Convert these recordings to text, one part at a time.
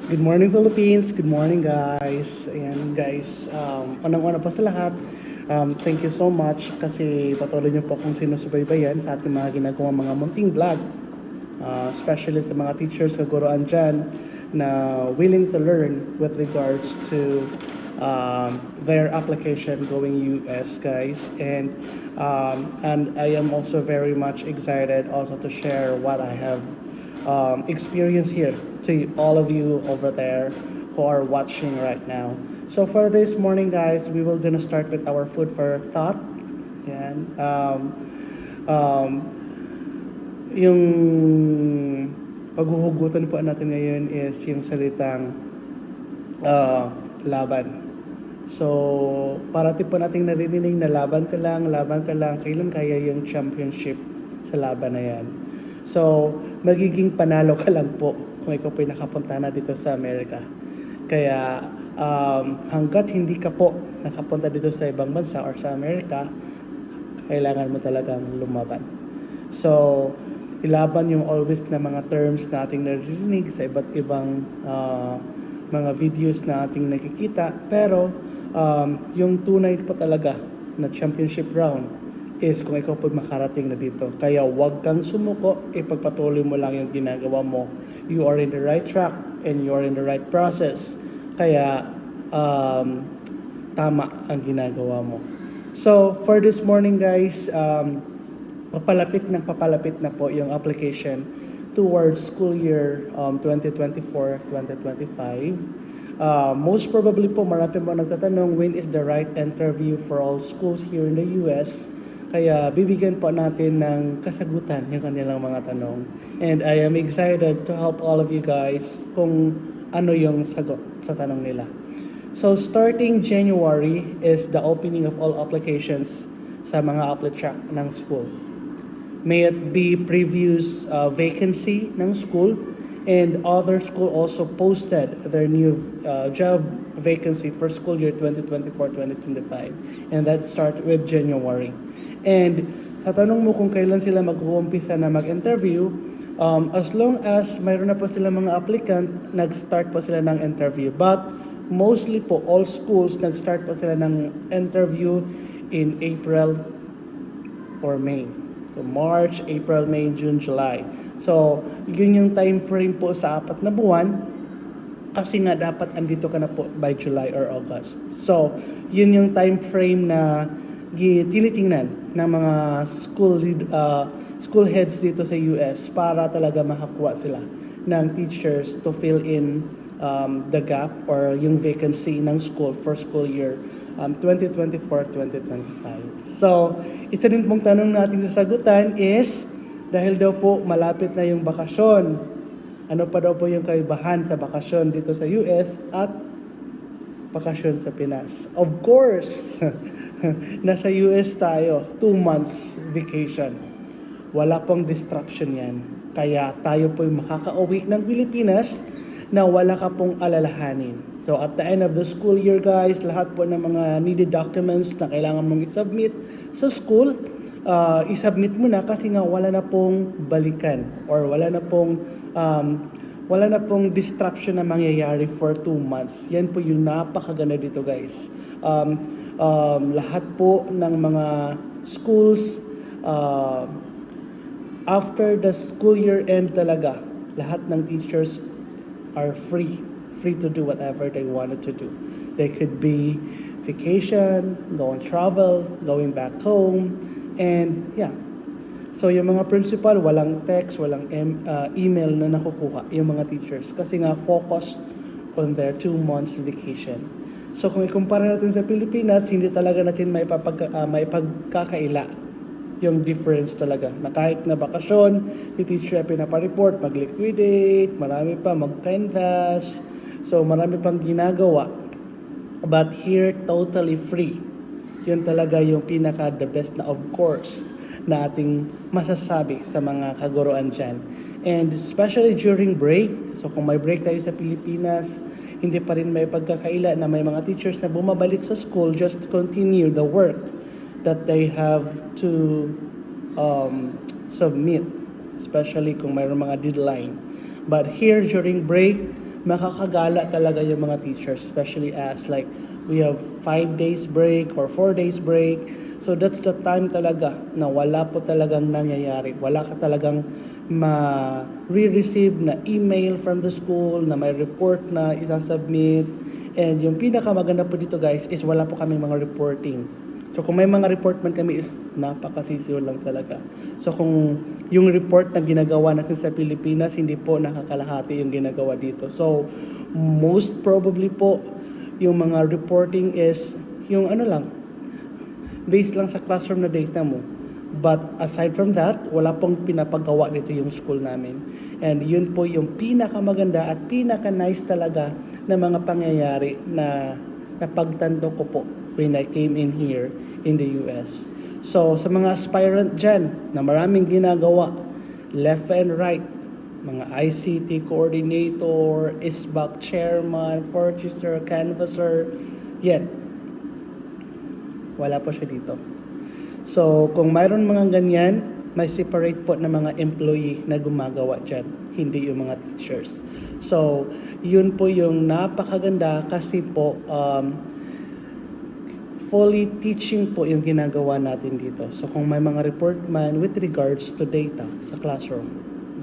Good morning Philippines, good morning guys. Ayan guys, unang-una pa sa lahat, thank you so much kasi patuloy niyo po akong sinusubaybayan sa ating mga ginagawang mga munting vlog. Especially sa mga teachers, kaguruan dyan na willing to learn with regards to their application going US guys. And I am also very much excited also to share what I have experience here to all of you over there who are watching right now. So for this morning, guys, we will gonna start with our food for thought. Yan. Yung paghuhugutan po natin ngayon is yung salitang laban. So, parati po nating naririnig na laban ka lang, kailan kaya yung championship sa laban na yan. So, magiging panalo ka lang po kung ikaw po'y nakapunta na dito sa Amerika. Kaya, hanggat hindi ka po nakapunta dito sa ibang bansa or sa Amerika, kailangan mo talagang lumaban. So, ilaban yung always na mga terms na ating naririnig sa iba't ibang mga videos na ating nakikita. Pero, yung tunay po talaga na championship round is kung ikaw po makarating na dito. Kaya huwag kang sumuko, ipagpatuloy mo lang yung ginagawa mo. You are in the right track and you are in the right process. Kaya tama ang ginagawa mo. So, for this morning guys, papalapit na po yung application towards school year 2024-2025. Most probably po, marami po nagtatanong when is the right interview for all schools here in the US. Kaya bibigyan po natin ng kasagutan yung kanilang mga tanong. And I am excited to help all of you guys kung ano yung sagot sa tanong nila. So starting January is the opening of all applications sa mga applet track ng school. May it be previous vacancy ng school, and other school also posted their new job vacancy for school year 2024-2025. And that started with January. And sa tanong mo kung kailan sila mag-uumpisa na mag-interview, as long as mayroon na po sila mga applicant, nag-start po sila ng interview. But mostly po, all schools, nag-start po sila ng interview in April or May. So March, April, May, June, July. So, yun yung time frame po sa 4 na buwan kasi nga dapat andito ka na po by July or August. So, yun yung time frame na tinitingnan ng mga school heads dito sa US para talaga makakuha sila ng teachers to fill in the gap or yung vacancy ng school for school year 2024-2025. So, isa din pong tanong natin sasagutan is, dahil daw po malapit na yung bakasyon, ano pa daw po yung kaibahan sa bakasyon dito sa US at bakasyon sa Pinas? Of course, nasa US tayo, 2 months vacation. Wala pong disruption yan. Kaya tayo po yung makakauwi ng Pilipinas na wala ka pong alalahanin. So at the end of the school year guys, lahat po ng mga needed documents na kailangan mong i-submit sa school, i-submit mo na kasi nga wala na pong balikan or wala na pong disruption na mangyayari for 2 months. Yan po yung napakaganda dito guys. Lahat po ng mga schools after the school year end talaga, lahat ng teachers are free to do whatever they wanted to do. They could be vacation, going travel, going back home, and yeah. So yung mga principal, walang text, walang email na nakukuha yung mga teachers kasi nga focused on their 2 months vacation. So kung ikumpara natin sa Pilipinas, hindi talaga natin maipagkakaila yung difference talaga. Na kahit na bakasyon, yung teacher ay pinapareport, mag-liquidate, marami pa, mag-canvas, so marami pang ginagawa. But here, totally free. Yun talaga yung pinaka the best na of course na ating masasabi sa mga kaguruan dyan. And especially during break, so kung may break tayo sa Pilipinas, hindi pa rin may pagkakaila na may mga teachers na bumabalik sa school just to continue the work that they have to submit, especially kung mayroong mga deadline. But here during break, makakagala talaga yung mga teachers, especially as like we have 5 days break or 4 days break. So that's the time talaga na wala po talagang nangyayari. Wala ka talagang ma-receive na email from the school na may report na isasubmit. And yung pinakamaganda po dito guys is wala po kami mga reporting. So kung may mga report man kami is napakasisiyo lang talaga. So kung yung report na ginagawa natin sa Pilipinas, hindi po nakakalahati yung ginagawa dito. So most probably po yung mga reporting is yung ano lang, based lang sa classroom na data mo. But aside from that, wala pong pinapagawa dito yung school namin. And yun po yung pinakamaganda at pinaka-nice talaga na mga pangyayari na napagtanto ko po when I came in here in the US. So sa mga aspirant dyan na maraming ginagawa, left and right, mga ICT coordinator, ISBAC chairman, purchaser, canvasser, yan, wala po siya dito. So, kung mayroon mga ganyan, may separate po na mga employee na gumagawa dyan, hindi yung mga teachers. So, yun po yung napakaganda kasi po, fully teaching po yung ginagawa natin dito. So, kung may mga report man with regards to data sa classroom,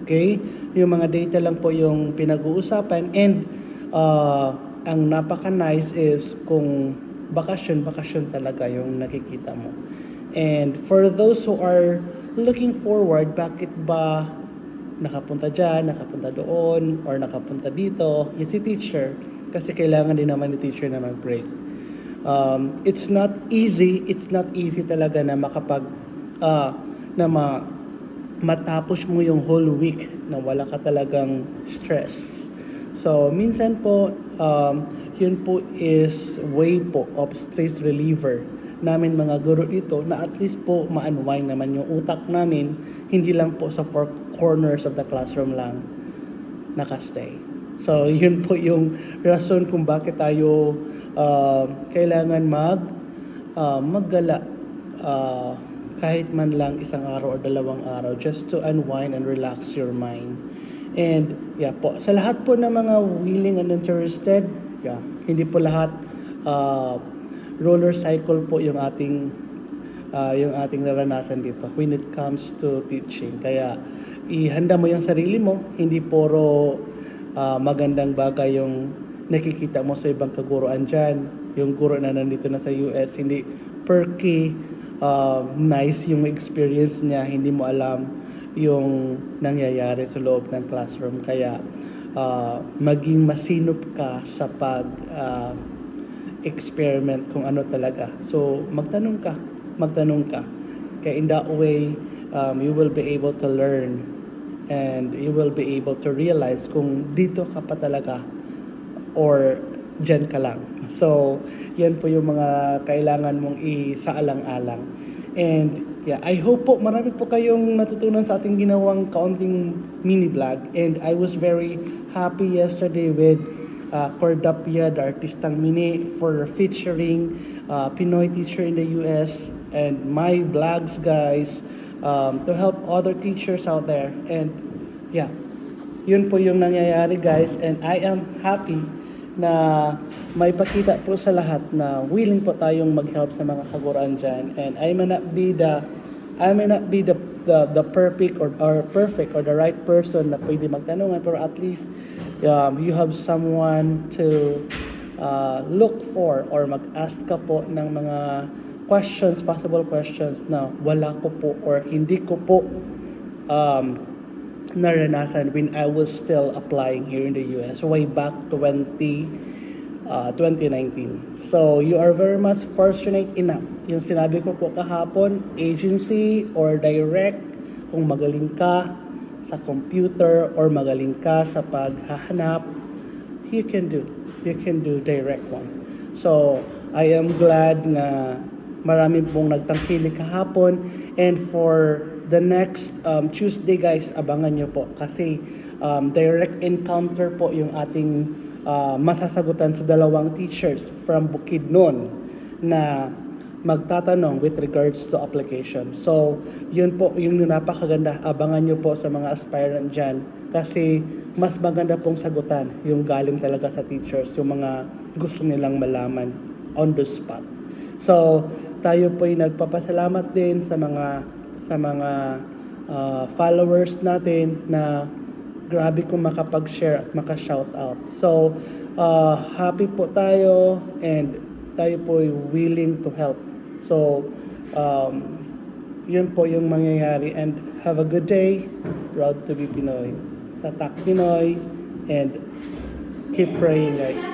okay? Yung mga data lang po yung pinag-uusapan and ang napaka-nice is kung bakasyon talaga yung nakikita mo. And for those who are looking forward, bakit ba nakapunta dyan, nakapunta doon, or nakapunta dito, yung si teacher, kasi kailangan din naman ni teacher na mag-break. It's not easy talaga na matapos mo yung whole week na wala ka talagang stress. So, minsan po, yun po is way po of stress reliever namin mga guro dito na at least po ma-unwind naman yung utak namin, hindi lang po sa four corners of the classroom lang nakastay. So, yun po yung rason kung bakit tayo kailangan maggala kahit man lang isang araw o dalawang araw just to unwind and relax your mind. And yeah po, sa lahat po ng mga willing and interested, yeah, hindi po lahat roller cycle po yung ating naranasan dito when it comes to teaching. Kaya ihanda mo yung sarili mo, hindi puro magandang bagay yung nakikita mo sa ibang kaguruan dyan. Yung guro na nandito na sa US, hindi perky, nice yung experience niya, hindi mo alam yung nangyayari sa loob ng classroom. Kaya maging masinop ka sa experiment kung ano talaga. So, magtanong ka. Kaya in that way, you will be able to learn and you will be able to realize kung dito ka pa talaga or dyan ka lang. So, yan po yung mga kailangan mong isaalang-alang. And yeah, I hope po marami po kayong natutunan sa ating ginawang kaunting mini vlog. And I was very happy yesterday with Cordapia, the Artistang Mini, for featuring Pinoy teacher in the US and my vlogs, guys, to help other teachers out there. And yeah, yun po yung nangyayari, guys. And I am happy na may pakita po sa lahat na willing po tayong mag-help sa mga kaguruan dyan. And I may not be the perfect or the right person na pwede magtanungan, pero at least you have someone to look for or mag-ask ka po ng mga possible questions na wala ko po or hindi ko po naranasan when I was still applying here in the US way back 2019. So, you are very much fortunate enough. Yung sinabi ko po kahapon, agency or direct, kung magaling ka sa computer or magaling ka sa paghahanap, you can do direct one. So, I am glad na maraming pong nagtangkilik kahapon. And for the next Tuesday, guys, abangan nyo po kasi direct encounter po yung ating masasagutan sa dalawang teachers from Bukidnon na magtatanong with regards to application. So, yun po, yung napakaganda. Abangan nyo po sa mga aspirant dyan kasi mas maganda pong sagutan yung galing talaga sa teachers, yung mga gusto nilang malaman on the spot. So, tayo po ay nagpapasalamat din sa mga followers natin na grabe kung makapag-share at maka-shoutout. So, happy po tayo and tayo po ay willing to help. So, yun po yung mangyayari and have a good day. Proud to be Pinoy. Tatak Pinoy and keep praying guys.